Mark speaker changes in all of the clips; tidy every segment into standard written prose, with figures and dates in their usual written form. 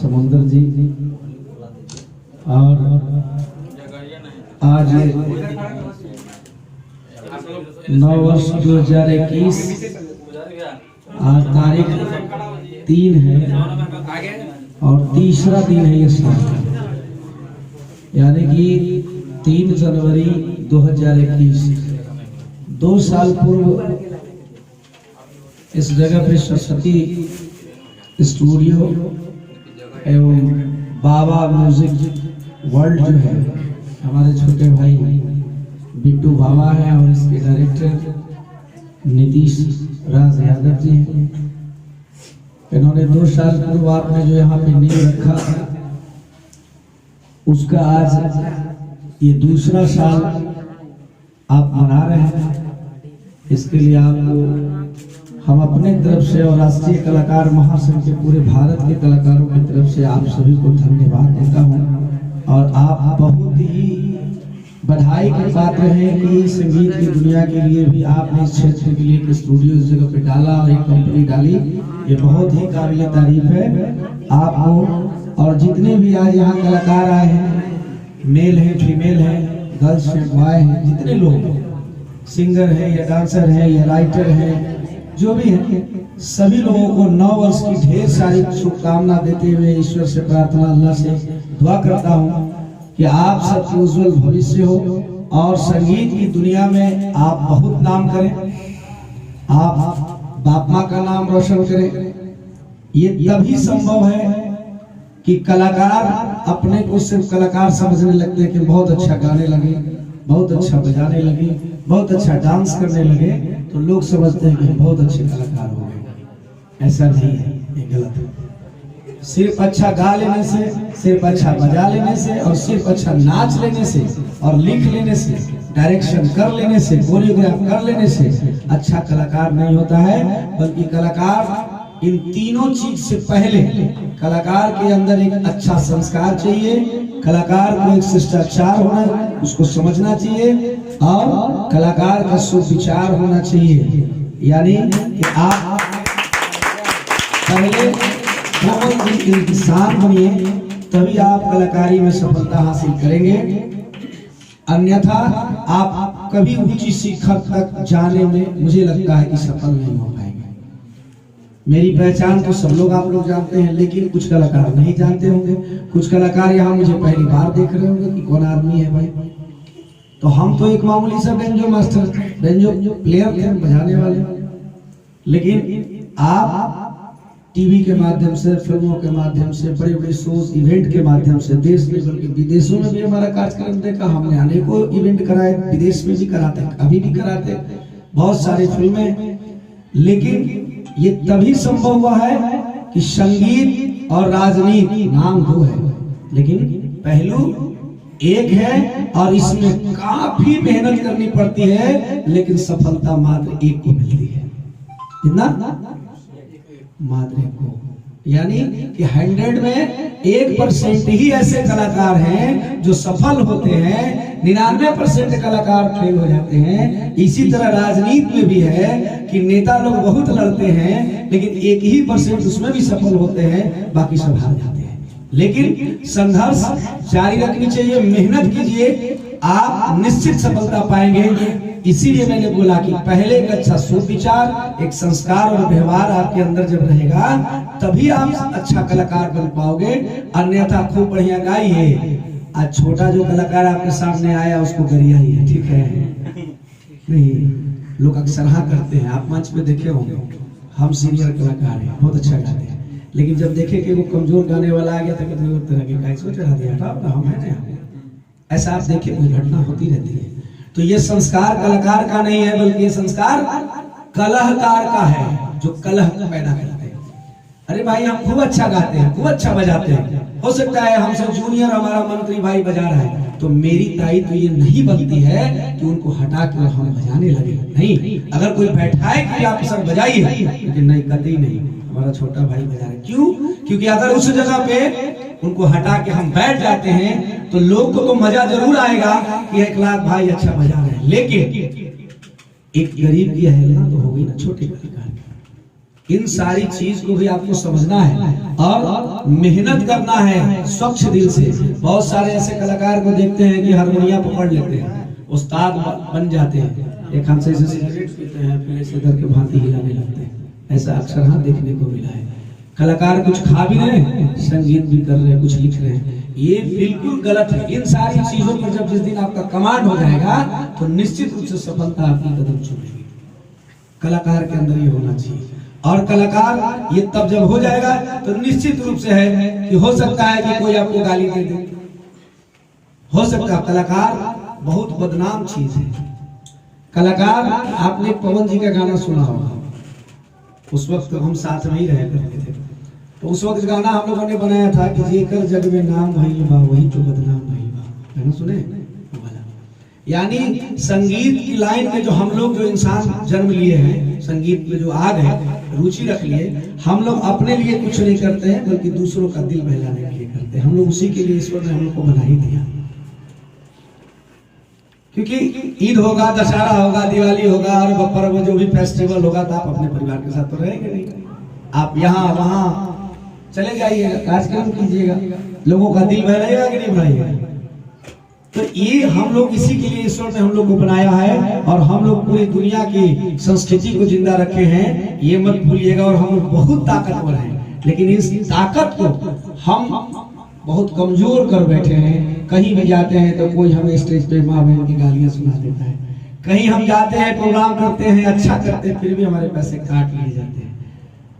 Speaker 1: समुंदर जी और आज 9 वर्ष 2021 आज तारीख 3 है और तीसरा दिन है इस साल का, यानी कि 3 जनवरी 2021। 2 साल पूर्व इस जगह पे सरस्वती स्टूडियो एवं बाबा म्यूजिक वर्ल्ड जो है, हमारे छोटे भाई बिट्टू बाबा हैं और इसके डायरेक्टर नीतीश राज यादव जी हैं। इन्होंने 2 साल पूर्व आपने जो यहाँ पे नींव रखा, उसका आज ये दूसरा साल आप मना रहे हैं। इसके लिए आपको हम अपने तरफ से और राष्ट्रीय कलाकार महासंघ के पूरे भारत के कलाकारों की तरफ से आप सभी को धन्यवाद देता हूँ। और आप बहुत ही बधाई के पात्र हैं कि संगीत की दुनिया के लिए भी आपने इस क्षेत्र के लिए एक स्टूडियो इस जगह पे डाला और एक कंपनी डाली, ये बहुत ही काबिल तारीफ है आपको। और जितने भी आज यहाँ कलाकार आए हैं, मेल हैं, फीमेल हैं, गर्ल्स हैं, बॉय हैं, जितने लोग सिंगर हैं या डांसर हैं या राइटर हैं, जो भी है, सभी लोगों को 9 वर्ष की ढेर सारी शुभकामना देते हुए ईश्वर से प्रार्थना, अल्लाह से दुआ करता हूँ कि आप सबके उज्जवल भविष्य हो और संगीत की दुनिया में आप बहुत नाम करें, आप बाप माँ का नाम रोशन करें। ये तभी संभव है कि कलाकार अपने को सिर्फ कलाकार समझने लगते हैं कि बहुत अच्छा गाने लगे, बहुत अच्छा बजाने लगे, बहुत अच्छा डांस करने लगे, तो लोग समझते हैं कि बहुत अच्छे कलाकार हो गए। ऐसा नहीं है, ये गलत है। सिर्फ अच्छा गा लेने से, सिर्फ अच्छा बजा लेने से और सिर्फ अच्छा नाच लेने से और लिख लेने से, डायरेक्शन कर लेने से, कोरियोग्राफ कर लेने से अच्छा कलाकार नहीं होता है। बल्कि कलाकार इन तीनों चीज से पहले कलाकार के अंदर एक अच्छा संस्कार चाहिए, कलाकार को एक शिष्टाचार होना, उसको समझना चाहिए और कलाकार का सुविचार होना चाहिए। यानी कि आप पहले इंसान बनिए, तभी आप कलाकारी में सफलता हासिल करेंगे। अन्यथा आप कभी ऊंची शिखर तक जाने में मुझे लगता है कि सफल नहीं हो पाएंगे। मेरी पहचान तो सब लोग आप लोग जानते हैं, लेकिन कुछ कलाकार नहीं जानते होंगे। कुछ कलाकार यहाँ मुझे पहली बार देख रहे होंगे कि कौन आदमी है भाई। तो हम तो एक मामूली सा बेंजो मास्टर, बेंजो प्लेयर थे, बजाने वाले। लेकिन आप टीवी के माध्यम से, फिल्मों के माध्यम से, बड़े बड़े शोज, इवेंट के माध्यम से देश में बल्कि विदेशों में भी हमारा कार्यक्रम देखा हमने। अनेकों इवेंट कराए, विदेश में भी कराते, अभी भी कराते, बहुत सारी फिल्में। लेकिन ये तभी संभव हुआ है कि संगीत और राजनीति नाम 2 है, लेकिन पहलू एक है और इसमें काफी मेहनत करनी पड़ती है, लेकिन सफलता मात्र एक को मिलती है। कितना? मात्र एक को। यानी कि 100 में 1% ही ऐसे कलाकार हैं जो सफल होते हैं, 99% कलाकार फेल हो जाते हैं। इसी तरह राजनीति में भी है कि नेता लोग बहुत लड़ते हैं, लेकिन 1% उसमें भी सफल होते हैं, बाकी सब हार जाते हैं। लेकिन संघर्ष जारी रखनी चाहिए, मेहनत कीजिए, आप निश्चित सफलता पाएंगे। इसीलिए मैंने बोला कि पहले एक अच्छा सुविचार, एक संस्कार और व्यवहार आपके अंदर जब रहेगा, तभी आप अच्छा कलाकार बन पाओगे। अन्यथा खूब बढ़िया गाइए, आज छोटा जो कलाकार आपके सामने आया उसको गरियाइए, ठीक है? नहीं, लोग अक्सर हाँ करते हैं। आप मंच पे देखे होंगे, हम सीनियर कलाकार हैं, बहुत अच्छा गाते हैं, लेकिन जब देखे कि वो कमजोर गाने वाला आ गया तो कितने तरह के गाय सोच रहा था, हम है ना। ऐसा आप देखिए, कोई घटना होती रहती है। तो ये संस्कार कलाकार का नहीं है, बल्कि ये संस्कार कलाकार का है, जो कलह पैदा करते हैं। अरे भाई, हम खूब अच्छा गाते हैं, खूब अच्छा बजाते हैं, हो सकता है हमसे जूनियर हमारा मंत्री भाई बजा रहा है, तो मेरी ताई तो ये नहीं बनती है कि उनको हटा कर हम बजाने लगे। नहीं, अगर कोई बैठाए कि आप सर बजाइए, लेकिन नहीं, कतई नहीं, हमारा छोटा भाई बजा रहे। क्यों? क्योंकि अगर उस जगह पे उनको हटा के हम बैठ जाते हैं तो लोग को तो मजा जरूर आएगा कि 1 लाख भाई अच्छा बजा रहे हैं, लेकिन एक गरीब की अवहेलना तो हो गई ना छोटे कलाकार की। इन सारी चीज को भी आपको समझना है और मेहनत करना है स्वच्छ दिल से। बहुत सारे ऐसे कलाकार को देखते हैं कि हारमोनिया पकड़ लेते हैं, उस्ताद बन जाते हैं, एक हाथ से सिगरेट पीते हैं, फिर ऐसे करके भांति हिलाने लगते हैं। ऐसा अक्सर हाँ देखने को मिला है। कलाकार कुछ खा भी रहे हैं, संगीत भी कर रहे हैं, कुछ लिख रहे हैं, ये बिल्कुल गलत है। इन सारी चीजों पर जब जिस दिन आपका कमांड हो जाएगा तो निश्चित रूप से सफलता आपकी कदम चुमेगी। कलाकार के अंदर ये होना चाहिए। और कलाकार ये तब जब हो जाएगा तो निश्चित रूप से है कि हो सकता है कि कोई आपको गाली दे दे, हो सकता है। कलाकार बहुत बदनाम चीज है। कलाकार, आपने पवन जी का गाना सुना होगा, उस वक्त हम साथ में ही रह करते थे, तो उस वक्त गाना हम लोगों ने बनाया था कि जेकर जग में नाम भइल बा वही तो बदनाम भइल बा, है ना? सुने? यानी संगीत की लाइन में जो हम लोग जो इंसान जन्म लिए हैं, संगीत में जो आ गए, रुचि रख लिए, हम लोग अपने लिए कुछ नहीं करते हैं बल्कि दूसरों का दिल बहलाने के लिए करते हैं। हम लोग उसी के लिए ईश्वर ने हम लोग को बना ही दिया। क्योंकि ईद होगा, दशहरा होगा, दिवाली होगा और पर्व जो भी फेस्टिवल होगा तो आप अपने परिवार के साथ तो रहेंगे नहीं। आप यहाँ वहाँ चले जाइएगा, कार्यक्रम कीजिएगा, लोगों का दिल बहलाएगा कि नहीं बहलाएगा? तो ये हम लोग इसी के लिए ईश्वर ने हम लोग को बनाया है और हम लोग पूरी दुनिया की संस्कृति को जिंदा रखे हैं, ये मत भूलिएगा। और हम लोग बहुत ताकतवर हैं, लेकिन इस ताकत को हम बहुत कमजोर कर बैठे हैं। कहीं भी जाते हैं तो कोई हमें स्टेज पे माँ बहन की गालियां सुना देता है, कहीं हम जाते हैं प्रोग्राम करते हैं, अच्छा करते हैं, फिर भी हमारे पैसे काट लिए जाते हैं।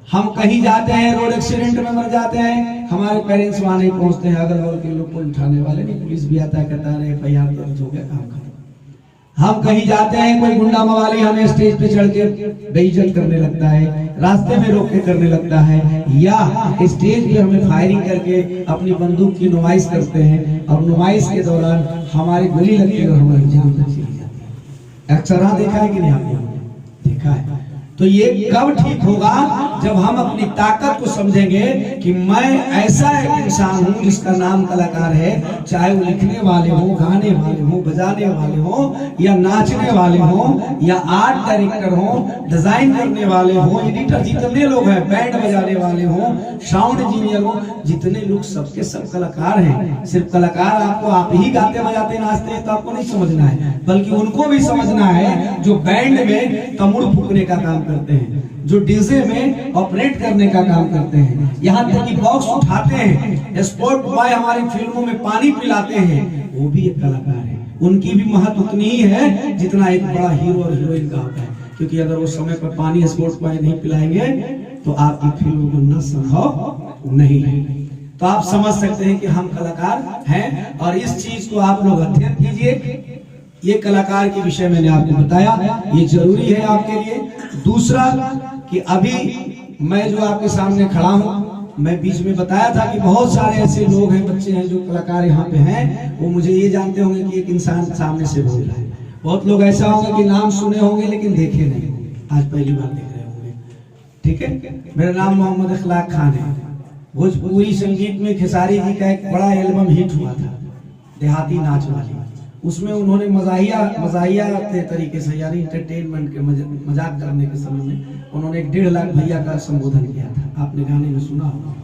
Speaker 1: हम कहीं जाते हैं, रोड एक्सीडेंट में मर जाते हैं, हमारे पेरेंट्स वहां नहीं पहुंचते हैं, अगल बगल के लोग कोई उठाने वाले नहीं, पुलिस भी आता है, कहता है FIR दर्ज हो गया, काम खत्म। हम कहीं जाते हैं, कोई गुंडा मवाली हमें स्टेज पे चढ़ के बेइज्जत करने लगता है, रास्ते में रोक के करने लगता है, या स्टेज पे हमें फायरिंग करके अपनी बंदूक की नुमाइश करते हैं और नुमाइश के दौरान हमारी गोली लगती है और हमारी जान तक चली जाती है। अक्सर हाँ देखा है कि नहीं आपने? देखा है। तो ये कब ठीक होगा? जब हम अपनी ताकत को समझेंगे कि मैं ऐसा एक इंसान हूं जिसका नाम कलाकार है, चाहे वो लिखने वाले हो, गाने वाले हो, बजाने वाले हो, या नाचने वाले हो, या आर्ट डायरेक्टर हो, डिजाइन करने वाले हो, एडिटर, जितने लोग हैं, बैंड बजाने वाले हो, साउंड इंजीनियर हो, जितने लोग सबके सब कलाकार हैं। सिर्फ कलाकार आपको आप ही गाते बजाते नाचते हैं तो आपको नहीं समझना है, बल्कि उनको भी समझना है जो बैंड में तमुड़ फूकने का काम करते हैं, जो डीजे में ऑपरेट करने का काम करते हैं, यहाँ तक कि बॉक्स उठाते हैं, स्पोर्ट बॉय हमारी फिल्मों में पानी पिलाते हैं, वो भी एक कलाकार है। उनकी भी महत्व उतनी ही है जितना एक बड़ा हीरो और हीरोइन का होता है। क्योंकि अगर वो समय पर पानी स्पोर्ट बॉय नहीं पिलाएंगे तो आपकी फिल्म बनना संभव नहीं है। तो आप समझ सकते हैं कि हम कलाकार हैं और इस चीज को आप लोग अध्ययन कीजिए। ये कलाकार के विषय मैंने आपको बताया, ये जरूरी है आपके लिए। दूसरा कि अभी मैं जो आपके सामने खड़ा हूँ, मैं बीच में बताया था कि बहुत सारे ऐसे लोग हैं, बच्चे हैं जो कलाकार यहाँ पे हैं, वो मुझे ये जानते होंगे कि एक इंसान सामने से बोल रहा है। बहुत लोग ऐसा होंगे कि नाम सुने होंगे लेकिन देखे नहीं होंगे, आज पहली बार देख रहे होंगे। ठीक है, मेरा नाम मोहम्मद अखलाक खान है। भोजपुरी संगीत में खेसारी जी का एक बड़ा एल्बम हिट हुआ था, देहाती नाच वाली। उसमें उन्होंने मजाहिया तरीके से, यानी इंटरटेनमेंट के मजाक करने के समय में उन्होंने 1.5 लाख भैया का संबोधन किया था। आपने गाने में सुना होगा।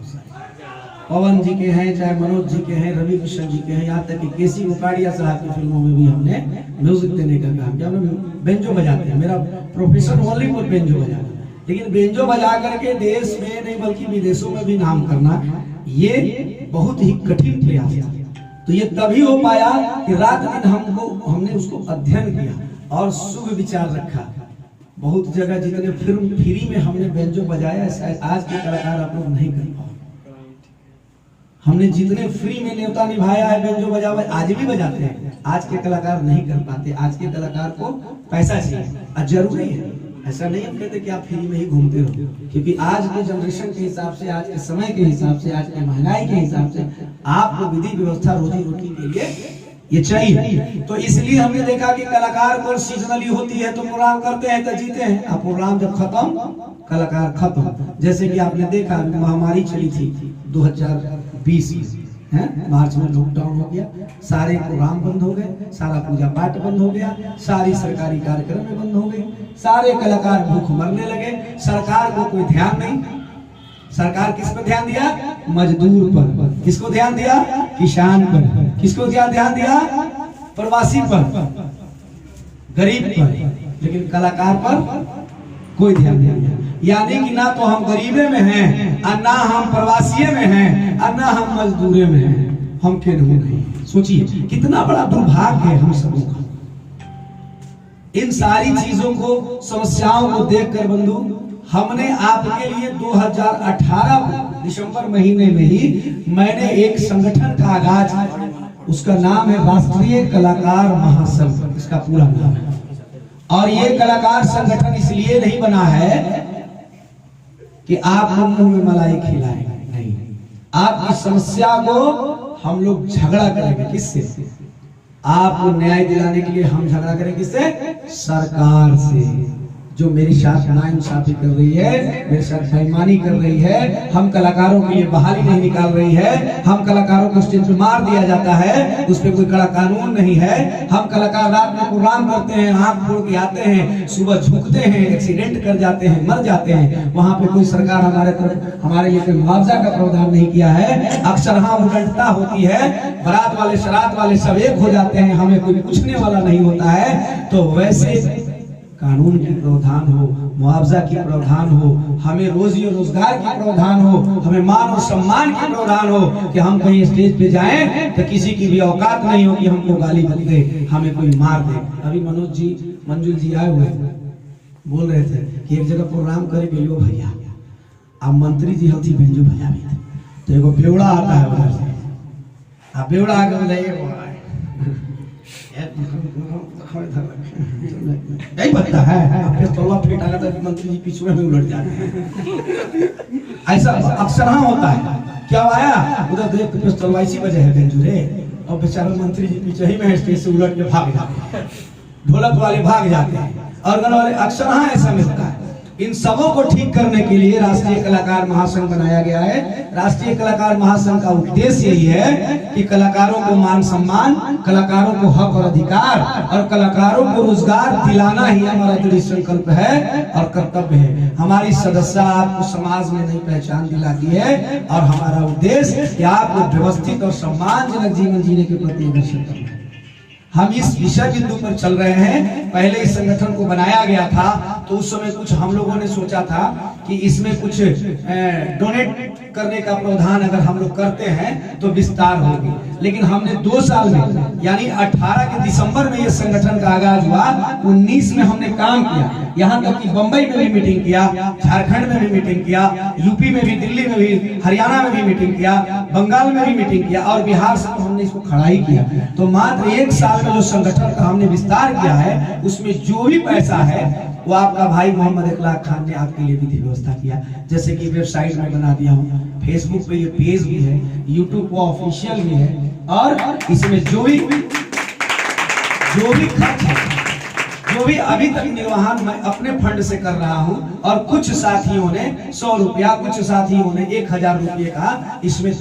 Speaker 1: पवन जी के हैं, चाहे मनोज जी के हैं, रवि किशन जी के हैं, यहाँ तक कि केसी मुकाड़िया साहब की फिल्मों में भी हमने म्यूजिक देने का काम किया। हम बेंजो बजाते हैं, मेरा प्रोफेशन ओनली फॉर बेंजो बजाना। लेकिन बेंजो बजा करके देश में नहीं बल्कि विदेशों में भी नाम करना, ये बहुत ही कठिन प्रयास है। तो ये तभी हो पाया कि रात दिन हमने उसको अध्ययन किया और शुभ विचार रखा। बहुत जगह जितने फिल्म फ्री में हमने बेंजो बजाया, शायद आज के कलाकार आप लोग नहीं कर पाओ। हमने जितने फ्री में न्योता निभाया है बेंजो बजावा, आज भी बजाते हैं, आज के कलाकार नहीं कर पाते। आज के कलाकार को पैसा चाहिए, जरूरी है। ऐसा नहीं हम कहते कि आप फ्री में ही घूमते रहो, क्योंकि आज के जनरेशन के हिसाब से, आज के समय के हिसाब से, आज के महंगाई के हिसाब से आपको विधि व्यवस्था रोजी रोटी के लिए ये चाहिए। तो इसलिए हमने देखा कि कलाकार को सीजनली होती है तो प्रोग्राम करते हैं तो जीते हैं, अब प्रोग्राम जब खत्म, कलाकार खत्म। जैसे कि आपने देखा महामारी चली थी 2020 में, हैं? मार्च में लॉकडाउन हो गया, सारे प्रोग्राम बंद हो गए, सारा पूजा पाठ बंद हो गया, सारी सरकारी कार्यक्रम में बंद हो गए, सारे कलाकार भूख मरने लगे। सरकार को कोई ध्यान नहीं। सरकार किस पर ध्यान दिया? मजदूर पर। किसको ध्यान दिया? किसान पर। किसको ध्यान दिया? प्रवासी पर, गरीब पर, लेकिन कलाकार पर कोई ध्यान नहीं दिया। यानी कि ना तो हम गरीबे में हैं और ना हम प्रवासीए में हैं और ना हम मजदूरे में हैं, हम के नहीं। सोचिए कितना बड़ा दुर्भाग्य है हम सबों का। इन सारी चीजों को, समस्याओं को देखकर बंधु, हमने आपके लिए 2018 दिसंबर महीने में ही मैंने एक संगठन का आगाज किया। उसका नाम है राष्ट्रीय कलाकार महासंघ, इसका पूरा नाम है। और ये कलाकार संगठन इसलिए नहीं बना है कि आप मुंह में मलाई खिलाएं, नहीं। आपकी समस्या को हम लोग झगड़ा करेंगे। किससे? आपको न्याय दिलाने के लिए हम झगड़ा करेंगे। किससे? सरकार से, जो मेरे साथ नाइंसाफी कर रही है, मेरे साथ बेईमानी कर रही है, हम कलाकारों के लिए बहाली नहीं निकाल रही है, हम कलाकारों को स्टेज पे मार दिया जाता है, उस पर कोई कड़ा कानून नहीं है। हम कलाकार रात में प्रोग्राम करते हैं, आंख फोड़ के आते हैं, सुबह झुकते हैं, एक्सीडेंट कर जाते हैं, मर जाते हैं, वहां पे कोई सरकार हमारे लिए कोई मुआवजा का प्रावधान नहीं किया है। अक्सर हाँ उलटता होती है, बारात वाले शरात वाले सब एक हो जाते हैं, हमें कोई पूछने वाला नहीं होता है। तो वैसे कानून की प्रावधान हो, मुआवजा की प्रावधान हो, हमें रोजी और रोजगार की प्रावधान हो, हमें मान और सम्मान की प्रावधान हो कि हम कहीं स्टेज पे जाएं तो किसी की भी औकात नहीं हो कि हमको गाली बक दे, हमें कोई मार दे। अभी मनोज जी, मंजुल जी आए हुए बोल रहे थे कि एक जगह प्रोग्राम करे बेलो भैया, अब मंत्री जी हल्थी भेंजो भैया भी थे, तो एगो बेवड़ा आता है उधर से, अब बेवड़ा आके बताइए यही बनता है। तलवा फेंटा था कि मंत्री जी पीछे में उलट जाते हैं। ऐसा अक्सर हाँ होता है। क्या आया उधर देख तो तलवा इसी वजह है बेंजुरे, और बेचारा मंत्री जी पीछे ही में स्टेज से उलट के भाग जाते हैं, ढोलक वाले भाग जाते हैं, ऑर्गन वाले, अक्सर हाँ ऐसा मिलता है। इन सबों को ठीक करने के लिए राष्ट्रीय कलाकार महासंघ बनाया गया है। राष्ट्रीय कलाकार महासंघ का उद्देश्य यही है कि कलाकारों को मान सम्मान, कलाकारों को हक और अधिकार और कलाकारों को रोजगार दिलाना ही हमारा दृढ़ संकल्प है और कर्तव्य है। हमारी सदस्यता आपको समाज में नई पहचान दिलाती है और हमारा उद्देश्य कि आपको व्यवस्थित और सम्मानजनक जीवन जीने के प्रति अग्रसर करना है। हम इस विषय बिंदु पर चल रहे हैं। पहले इस संगठन को बनाया गया था तो उस समय कुछ हम लोगों ने सोचा था कि इसमें कुछ डोनेट करने का प्रावधान अगर हम लोग करते हैं तो विस्तार होगी, लेकिन हमने 2 साल में यानी 18 के दिसंबर में ये संगठन का आगाज हुआ, 19 में हमने काम किया। यहाँ तक कि बंबई में भी मीटिंग किया, झारखंड में भी मीटिंग किया, यूपी में भी, दिल्ली में भी, हरियाणा में भी मीटिंग किया, बंगाल में भी मीटिंग किया और बिहार से तो हमने इसको खड़ा ही किया। तो मात्र 1 साल में जो संगठन का हमने विस्तार किया है उसमें जो भी पैसा है वो आपका भाई मोहम्मद इखलाक खान ने आपके लिए विधि व्यवस्था किया। जैसे कि वेबसाइट में बना दिया हूँ, फेसबुक पे ये पेज भी है, यूट्यूब पे ऑफिशियल भी है और इसमें जो भी खर्च है, जो भी अभी तक निर्वहन मैं अपने फंड से कर रहा हूं और कुछ साथियों ने 100 रुपया, कुछ साथियों ने 1000 रुपये का इसमें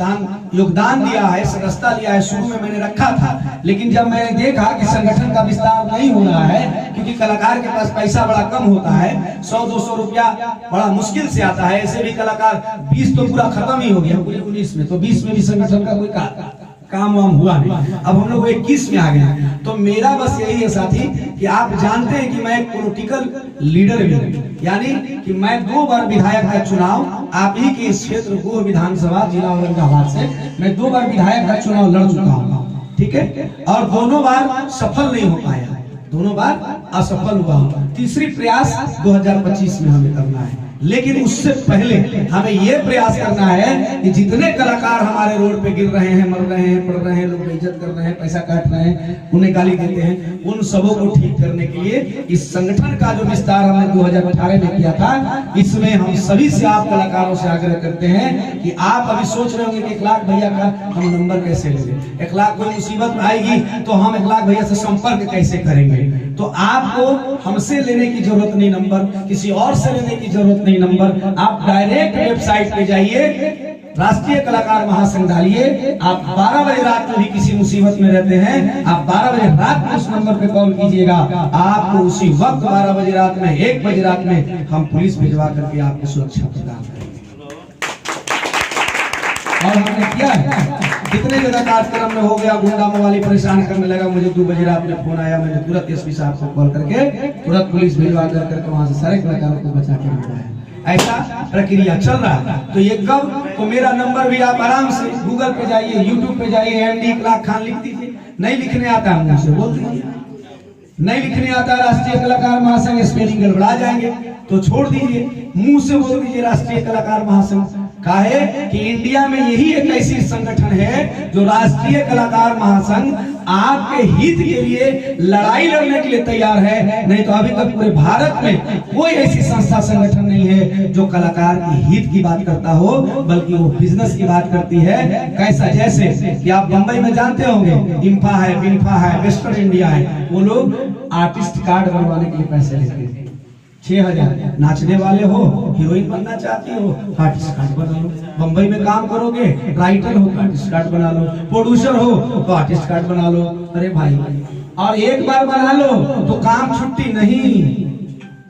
Speaker 1: योगदान दिया है, सदस्यता लिया है। शुरू में मैंने रखा था, लेकिन जब मैंने देखा कि संगठन का विस्तार नहीं हो रहा है क्योंकि कलाकार के पास पैसा बड़ा कम होता है, 100-200 रुपया बड़ा मुश्किल से आता है। ऐसे भी कलाकार 20 तो पूरा खत्म ही हो गया पूरे 19 में, तो 20 में भी संगठन का कोई काम वाम हुआ नहीं। अब हम लोग 21 में आ गए। तो मेरा बस यही है साथी कि आप जानते हैं कि मैं एक पॉलिटिकल लीडर भी हूं, यानी कि मैं 2 बार विधायक का चुनाव आप ही के इस क्षेत्र गोह विधानसभा जिला औरंगाबाद से मैं 2 बार विधायक का चुनाव लड़ चुका हूँ, ठीक है, और दोनों बार सफल नहीं हो पाया, दोनों बार असफल हुआ हूँ। तीसरी प्रयास 2025 में हमें करना है, लेकिन उससे पहले हमें यह प्रयास करना है कि जितने कलाकार हमारे रोड पे गिर रहे हैं, मर रहे हैं, पड़ रहे हैं, लोग बेइज्जत कर रहे हैं, पैसा काट रहे हैं, उन्हें गाली देते हैं, उन सबों को ठीक करने के लिए इस संगठन का जो विस्तार हमने 2018 में किया था, इसमें हम सभी से, आप कलाकारों से आग्रह करते हैं कि आप अभी सोच रहे होंगे कि इखलाक भैया का हम नंबर कैसे लेंगे, इखलाक कोई मुसीबत आएगी तो हम इखलाक भैया से संपर्क कैसे करेंगे। तो आपको हमसे लेने की जरूरत नहीं नंबर, किसी और से लेने की जरूरत नहीं नंबर, आप डायरेक्ट वेबसाइट पे जाइए राष्ट्रीय कलाकार महासंघ डालिए। आप 12 बजे रात में भी किसी मुसीबत में रहते हैं, आप 12 बजे रात में उस नंबर पे कॉल कीजिएगा, आपको उसी वक्त 12 बजे रात में, 1 बजे रात में हम पुलिस भिजवा करके आपको सुरक्षा प्रदान करेंगे। और हमने किया है, कितने जगह कार्यक्रम में हो गया, गुंडा मवाली परेशान करने लगा, मुझे 2 बजे रात में फोन आया, मैंने तुरंत एसपी साहब को कॉल करके तुरंत पुलिस भिजवा करके वहां से सारे कलाकारों को बचा के लाया है। ऐसा प्रक्रिया चल रहा है। तो ये कब, तो मेरा नंबर भी आप आराम से गूगल पे जाइए, यूट्यूब पे जाइए, MD इकलाक खान लिख दीजिए। नहीं लिखने आता है मुंह से बोल दीजिए, नहीं लिखने आता राष्ट्रीय कलाकार महासंघ, स्पेलिंग गड़बड़ा जाएंगे तो छोड़ दीजिए, मुंह से बोल दीजिए राष्ट्रीय कलाकार महासंघ। काहे कि इंडिया में यही एक ऐसी संगठन है जो राष्ट्रीय कलाकार महासंघ आपके हित के लिए लड़ाई लड़ने के लिए तैयार है। नहीं तो अभी तक पूरे भारत में कोई ऐसी संस्था संगठन नहीं है जो कलाकार की हित की बात करता हो, बल्कि वो बिजनेस की बात करती है। कैसा, जैसे कि आप बंबई में जानते होंगे, इंफा है, बिन्फा है, वेस्टर्न इंडिया है, वो लोग आर्टिस्ट कार्ड बनवाने के लिए पैसे लेते हैं। 6000 नाचने वाले हो, हीरोइन बनना चाहती हो, आर्टिस्ट कार्ड बना लो। बंबई में काम करोगे, राइटर हो तो आर्टिस्ट कार्ड बना लो, प्रोड्यूसर हो तो आर्टिस्ट कार्ड बना लो। अरे भाई, और एक बार बना लो तो काम छुट्टी नहीं,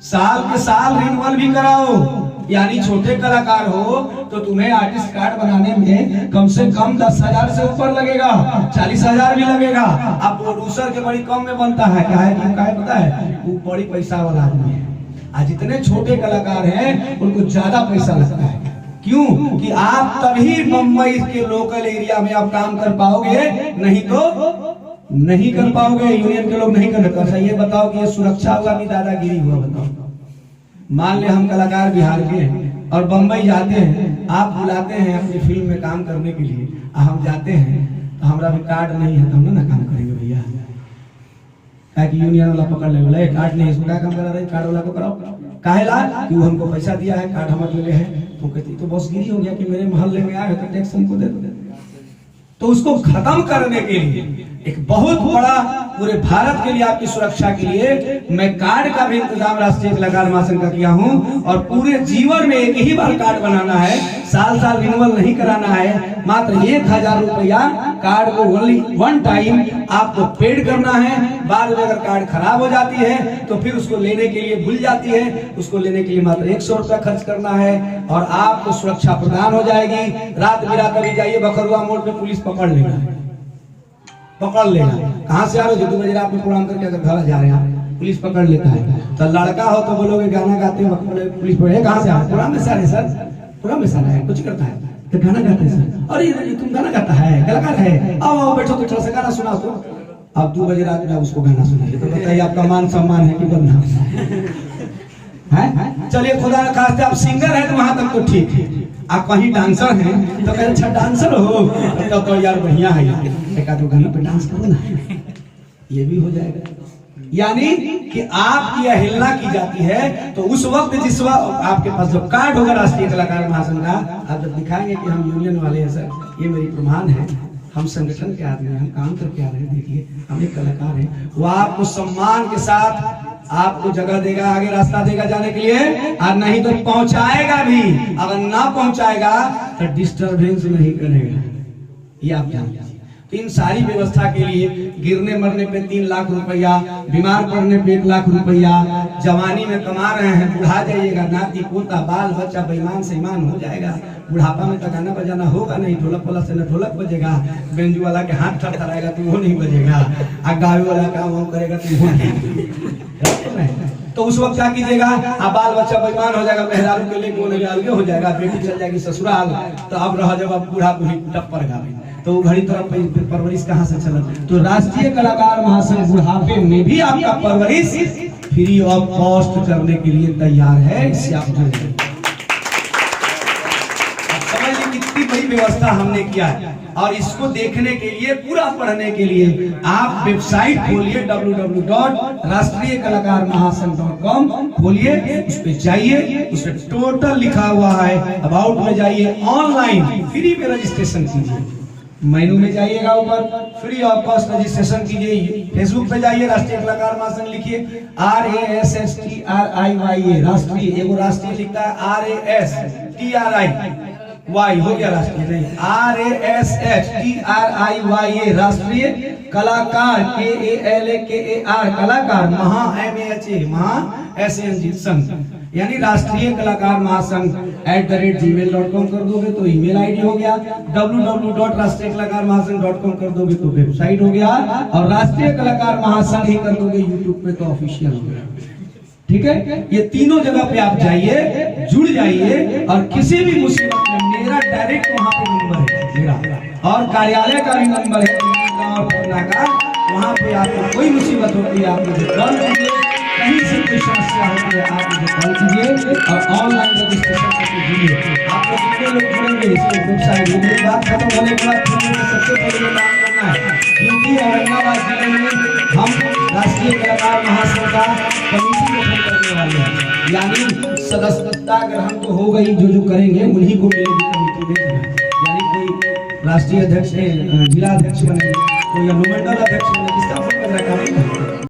Speaker 1: साल के साल रिन्यूअल भी कराओ। यानी छोटे कलाकार हो तो तुम्हें आर्टिस्ट कार्ड बनाने में कम से कम 10,000 से ऊपर लगेगा, 40,000 भी लगेगा। अब प्रोड्यूसर के बड़ी कम में बनता है, क्या है पता है, वो बड़ी पैसा वाला आदमी है। आज जितने छोटे कलाकार हैं उनको ज्यादा पैसा लगता है। क्यों? कि आप तभी बंबई के लोकल एरिया में आप काम कर पाओगे, नहीं तो नहीं कर पाओगे। यूनियन के लोग नहीं कर पाते। अच्छा ये बताओ कि ये सुरक्षा हुआ कि दादागिरी हुआ? बताओ। मान ले हम कलाकार बिहार के हैं और बंबई जाते हैं, आप बुलाते हैं अपनी फिल्म में काम करने के लिए, हम जाते हैं तो हमारा भी कार्ड नहीं है तो हम ना काम करेंगे भैया, कि यूनियन वाला पकड़ ले, बोला कार्ड नहीं, इसको क्या काम करा रहे, कार्ड वाला को कराओ। काहेला कि वो हमको पैसा दिया है, कार्ड हमारे लिए है। तो कहती तो बॉसगिरी हो गया कि मेरे मोहल्ले में आए हो तो टैक्स हमको दे दो। तो उसको खत्म करने के लिए एक बहुत बड़ा, पूरे भारत के लिए, आपकी सुरक्षा के लिए मैं कार्ड का भी इंतजाम राष्ट्रीय कलाकार महासंघ का किया हूं। और पूरे जीवन में एक ही बार कार्ड बनाना है, साल साल रिन्यूअल नहीं कराना है। मात्र 1000 रुपया कार्ड को ओनली 1 टाइम आपको पेड करना है। बाद में अगर कार्ड खराब हो जाती है तो फिर उसको लेने के लिए भूल जाती है, उसको लेने के लिए मात्र 100 रुपया खर्च करना है और आपको सुरक्षा प्रदान हो जाएगी। रात बिरात अभी जाइए बखरुआ मोड़ पे, पुलिस पकड़ लेगा, पकड़ लेगा। कहाँ से आ रहे हो? 2 बजे रात में प्रोग्राम करके अगर घर जा रहे हैं, पुलिस पकड़ लेता है। तो लड़का हो तो बोलोगे गाना गाते हो, पुलिस पकड़े, कहाँ से आ रहे? प्रोग्राम में सारे सर, प्रोग्राम में सारा है, कुछ करता है तो गाना गाते हैं सर। अरे तुम गाना गाता है, कलाकार है, आओ बैठो तो थोड़ा सा गाना सुना तो। अब 2 बजे रात में उसको गाना सुनाइए तो बताइए आपका मान सम्मान है कि बदनाम है? चलिए खुदा न खास्ते आप सिंगर है तो वहां तक तो ठीक है, आप कहीं डांसर हैं तो कहीं अच्छा डांसर हो तो यार बढ़िया है, एक आध गाना पे डांस करो ना, ये भी हो जाएगा। यानी कि आपकी अवहेलना की जाती है तो उस वक्त, जिस वक्त आपके पास जो कार्ड होगा राष्ट्रीय कलाकार महासंघ का, आप जब दिखाएंगे कि हम यूनियन वाले हैं सर, ये मेरी प्रमाण है, हम संगठन के आदमी हैं, हम काम करके आ रहे हैं, देखिए हम एक कलाकार हैं, वो आपको सम्मान के साथ आपको जगह देगा, आगे रास्ता देगा जाने के लिए, और नहीं तो पहुंचाएगा भी। अगर ना पहुंचाएगा तो डिस्टर्बेंस नहीं करेगा, ये आप जानते हैं। तो इन सारी व्यवस्था के लिए गिरने मरने पे 3 लाख रुपया, बीमार पड़ने पे 1 लाख रुपया, जवानी में कमा रहे हैं, बुढ़ा जाइएगा, नाती पोता बाल बच्चा बेईमान से ईमान हो जाएगा, बुढ़ापा में तो गाना बजाना होगा नहीं, ढोलक वाला से न ढोलक बजेगा, बेंजू वाला के हाथ थरथराएगा तो वो नहीं बजेगा, और गावे वाला काम वो करेगा तो वो नहीं। तो उस वक्त क्या कीजिएगा, आप बाल बच्चा बेईमान हो जाएगा, मेहरारू के लेके वो अलगे हो जाएगा, बेटी चल जाएगी ससुराल, तो अब रह जब अब बूढ़ा बूढ़ी टप्पर गावे तो घड़ी तरफ परवरिश कहाँ से चला? तो राष्ट्रीय कलाकार महासंघ बुढ़ापे में भी आपका परवरिश फ्री ऑफ कॉस्ट करने के लिए तैयार है। इससे आप समझिए कितनी बड़ी व्यवस्था हमने किया है। और इसको देखने के लिए, पूरा पढ़ने के लिए आप वेबसाइट खोलिए www.राष्ट्रीयकलाकारमहासंघ.com खोलिए, उस पे जाइए, उस पे टोटल लिखा हुआ है, अबाउट में जाइए, ऑनलाइन फ्री में रजिस्ट्रेशन कीजिए, मेनू में जाइएगा, ऊपर फ्री ऑफ कॉस्ट रजिस्ट्रेशन कीजिए। फेसबुक पे जाइए, राष्ट्रीय कलाकार महासंघ लिखिए, RASSTRIYA, राष्ट्रीय, एगो राष्ट्रीय लिखता है RASTRI, वाई हो गया राष्ट्रीय नहीं, RASHTRIYA राष्ट्रीय कलाकार, KALAKAR कलाकार, महा MAHA महा SANG संघ, यानी राष्ट्रीय कलाकार महासंघ @gmail.com कर दोगे तो ईमेल आईडी हो गया, www.राष्ट्रीय-कलाकार-महासंघ.com कर दोगे तो वेबसाइट हो गया, और राष्ट्रीय कलाकार महासंघ ही कर दोगे यूट्यूब पे तो ऑफिशियल हो गया। ठीक है, ये तीनों जगह पे आप जाइए, जुड़ जाइए, और किसी भी मुसीबत में मेरा डायरेक्ट वहां पे नंबर है मेरा, और कार्यालय का भी नंबर है गाँव पटना का, वहां पे आपको कोई मुसीबत होती है आप मुझे कॉल कीजिए, कहीं से कोई समस्या होती है आप मुझे कॉल कीजिए, और ऑनलाइन रजिस्ट्रेशन करके जुड़िए। आप लोग कितने लोग जुड़ेंगे इसके वेबसाइट में, मेरी बात खत्म होने के बाद सबसे पहले ये काम करना है, क्योंकि औरंगाबाद जिले में हम राष्ट्रीय कलाकार महासंघ का कमेटी गठन करने वाले हैं, यानी सदस्यता ग्रहण तो हो गई, जो करेंगे उन्हीं को मिलेगी कमेटी में, यानी कोई राष्ट्रीय अध्यक्ष जिला अध्यक्ष बने, कोई अनुमंडल अध्यक्ष बने, इसका